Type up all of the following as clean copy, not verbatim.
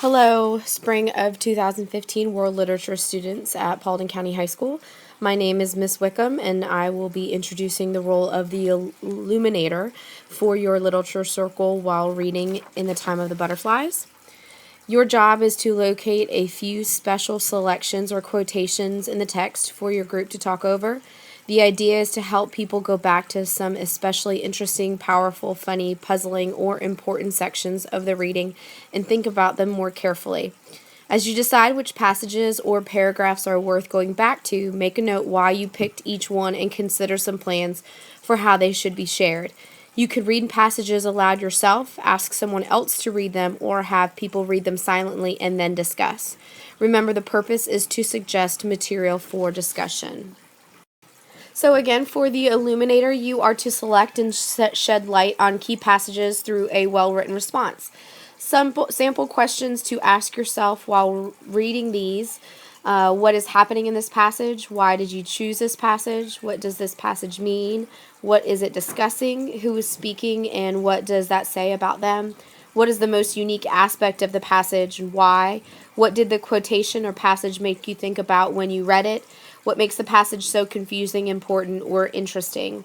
Hello, spring of 2015 World Literature students at Paulding County High School. My name is Miss Wickham, and I will be introducing the role of the Illuminator for your literature circle while reading In the Time of the Butterflies. Your job is to locate a few special selections or quotations in the text for your group to talk over. The idea is to help people go back to some especially interesting, powerful, funny, puzzling, or important sections of the reading and think about them more carefully. As you decide which passages or paragraphs are worth going back to, make a note why you picked each one and consider some plans for how they should be shared. You could read passages aloud yourself, ask someone else to read them, or have people read them silently and then discuss. Remember, the purpose is to suggest material for discussion. So again, for the Illuminator, you are to select and shed light on key passages through a well-written response. Some sample questions to ask yourself while reading these. What is happening in this passage? Why did you choose this passage? What does this passage mean? What is it discussing? Who is speaking, and what does that say about them? What is the most unique aspect of the passage and why? What did the quotation or passage make you think about when you read it? What makes the passage so confusing, important, or interesting?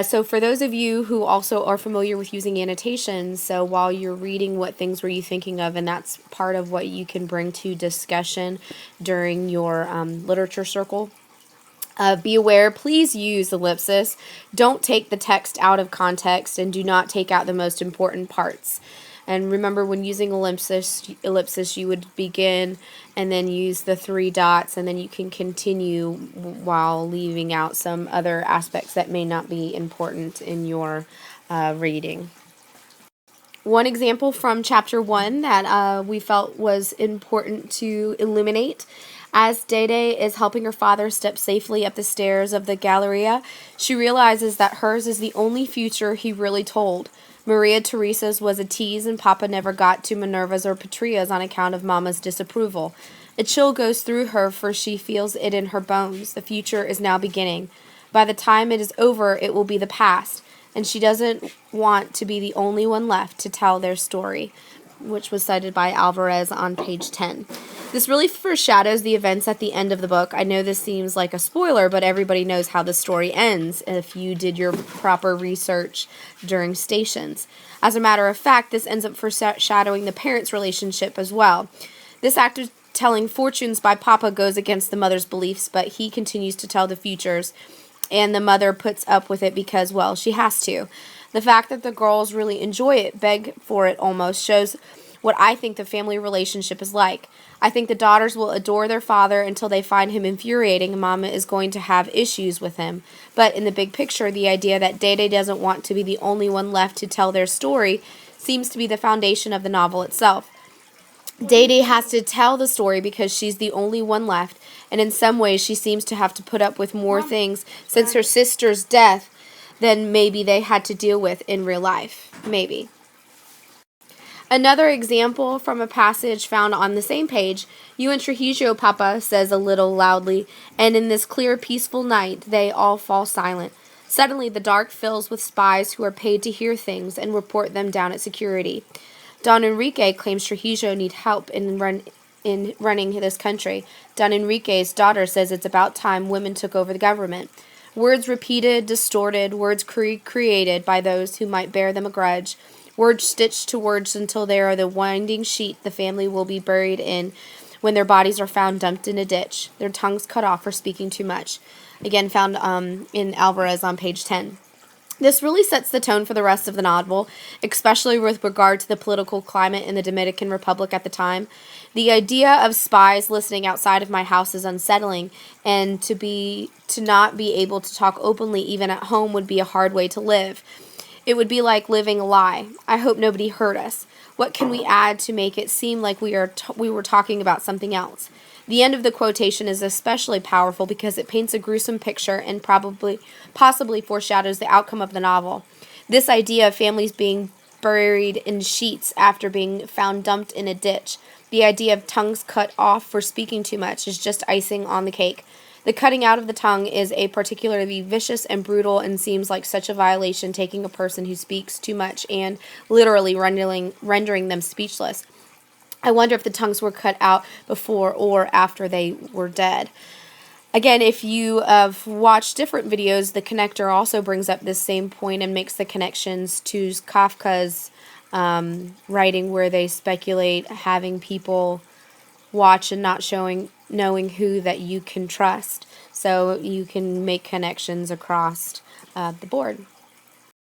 So for those of you who also are familiar with using annotations, so while you're reading, what things were you thinking of, and that's part of what you can bring to discussion during your literature circle. Be aware, please use ellipsis. Don't take the text out of context and do not take out the most important parts. And remember, when using ellipsis, you would begin and then use the three dots, and then you can continue while leaving out some other aspects that may not be important in your reading. One example from chapter 1 that we felt was important to illuminate. As Dede is helping her father step safely up the stairs of the Galleria, she realizes that hers is the only future he really told. Maria Teresa's was a tease, and Papa never got to Minerva's or Patria's on account of Mama's disapproval. A chill goes through her, for she feels it in her bones. The future is now beginning. By the time it is over, it will be the past, and she doesn't want to be the only one left to tell their story, which was cited by Alvarez on page 10. This really foreshadows the events at the end of the book. I know this seems like a spoiler, but everybody knows how the story ends if you did your proper research during stations. As a matter of fact, this ends up foreshadowing the parents' relationship as well. This act of telling fortunes by Papa goes against the mother's beliefs, but he continues to tell the futures, and the mother puts up with it because, well, she has to. The fact that the girls really enjoy it, beg for it almost, shows what I think the family relationship is like. I think the daughters will adore their father until they find him infuriating, and Mama is going to have issues with him. But in the big picture, the idea that Dede doesn't want to be the only one left to tell their story seems to be the foundation of the novel itself. Dede has to tell the story because she's the only one left, and in some ways she seems to have to put up with more things since her sister's death than maybe they had to deal with in real life. Maybe. Another example from a passage found on the same page, "You and Trujillo, Papa," says a little loudly, and in this clear, peaceful night they all fall silent. Suddenly the dark fills with spies who are paid to hear things and report them down at security. Don Enrique claims Trujillo need help in running this country. Don Enrique's daughter says it's about time women took over the government. Words repeated, distorted, words created by those who might bear them a grudge. Words stitched to words until they are the winding sheet the family will be buried in when their bodies are found dumped in a ditch, their tongues cut off for speaking too much. Again, found in Alvarez on page 10. This really sets the tone for the rest of the novel, especially with regard to the political climate in the Dominican Republic at the time. The idea of spies listening outside of my house is unsettling, and to not be able to talk openly even at home would be a hard way to live. It would be like living a lie. I hope nobody heard us. What can we add to make it seem like we were talking about something else? The end of the quotation is especially powerful because it paints a gruesome picture and possibly foreshadows the outcome of the novel. This idea of families being buried in sheets after being found dumped in a ditch, the idea of tongues cut off for speaking too much, is just icing on the cake. The cutting out of the tongue is a particularly vicious and brutal, and seems like such a violation, taking a person who speaks too much and literally rendering them speechless. I wonder if the tongues were cut out before or after they were dead. Again, if you have watched different videos, the connector also brings up this same point and makes the connections to Kafka's writing, where they speculate having people watch and not knowing who that you can trust. So you can make connections across the board.